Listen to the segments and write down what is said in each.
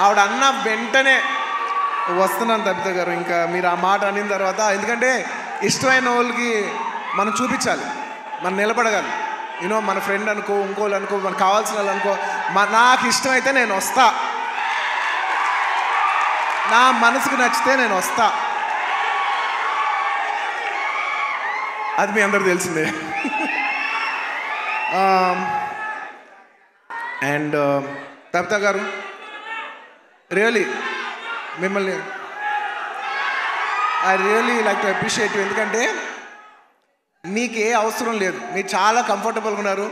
ఆవిడ అన్న వెంటనే వస్తున్నాను తబిత గారు, ఇంకా మీరు ఆ మాట అనిన తర్వాత, ఎందుకంటే ఇష్టమైన వాళ్ళకి మనం చూపించాలి, మనం నిలబడగాలి. యూనో మన ఫ్రెండ్ అనుకో, ఇంకోళ్ళు అనుకో, మనకు కావాల్సిన వాళ్ళు అనుకో, నాకు ఇష్టమైతే నేను వస్తా, నా మనసుకు నచ్చితే నేను వస్తా, అది మీ అందరూ తెలిసిందే. అండ్ తబిత గారు, రియలీ మిమ్మల్ని I really like to appreciate you. ఎందుకంటే మీకు ఏ అవసరం లేదు, మీరు చాలా కంఫర్టబుల్గా ఉన్నారు.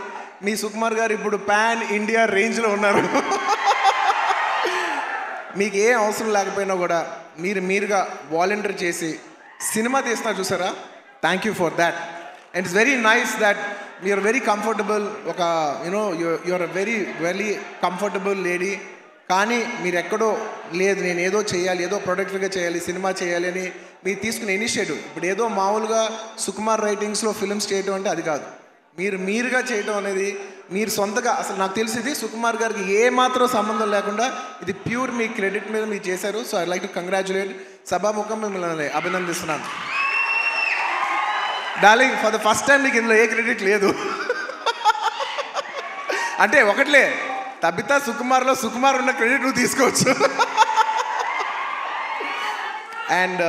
మీ సుకుమార్ గారు ఇప్పుడు పాన్ ఇండియా రేంజ్లో ఉన్నారు. మీకు ఏ అవసరం లేకపోయినా కూడా మీరుగా వాలంటీర్ చేసి సినిమా తీస్తున్నారు చూసారా, thank you for that. And it's very nice that you're very comfortable. ఒక you know you're a very very comfortable lady. కానీ మీరు ఎక్కడో లేదు, నేను ఏదో చేయాలి, ఏదో ప్రొడక్టివ్గా చేయాలి, సినిమా చేయాలి అని మీరు తీసుకునే ఇనిషియేటివ్. ఇప్పుడు ఏదో మామూలుగా సుకుమార్ రైటింగ్స్లో ఫిల్మ్స్ చేయటం అంటే అది కాదు, మీరుగా చేయటం అనేది, మీరు సొంతగా. అసలు నాకు తెలిసింది సుకుమార్ గారికి ఏ మాత్రం సంబంధం లేకుండా ఇది ప్యూర్ మీ క్రెడిట్ మీద మీరు చేశారు. So I like to congratulate. సభాముఖం మిమ్మల్ని అభినందిస్తున్నాను. Darling, for the first time మీకు ఇందులో ఏ క్రెడిట్ లేదు. అంటే ఒకట్లే, తబిత సుకుమార్లో సుకుమార్ ఉన్న క్రెడిట్ నువ్వు తీసుకోవచ్చు. అండ్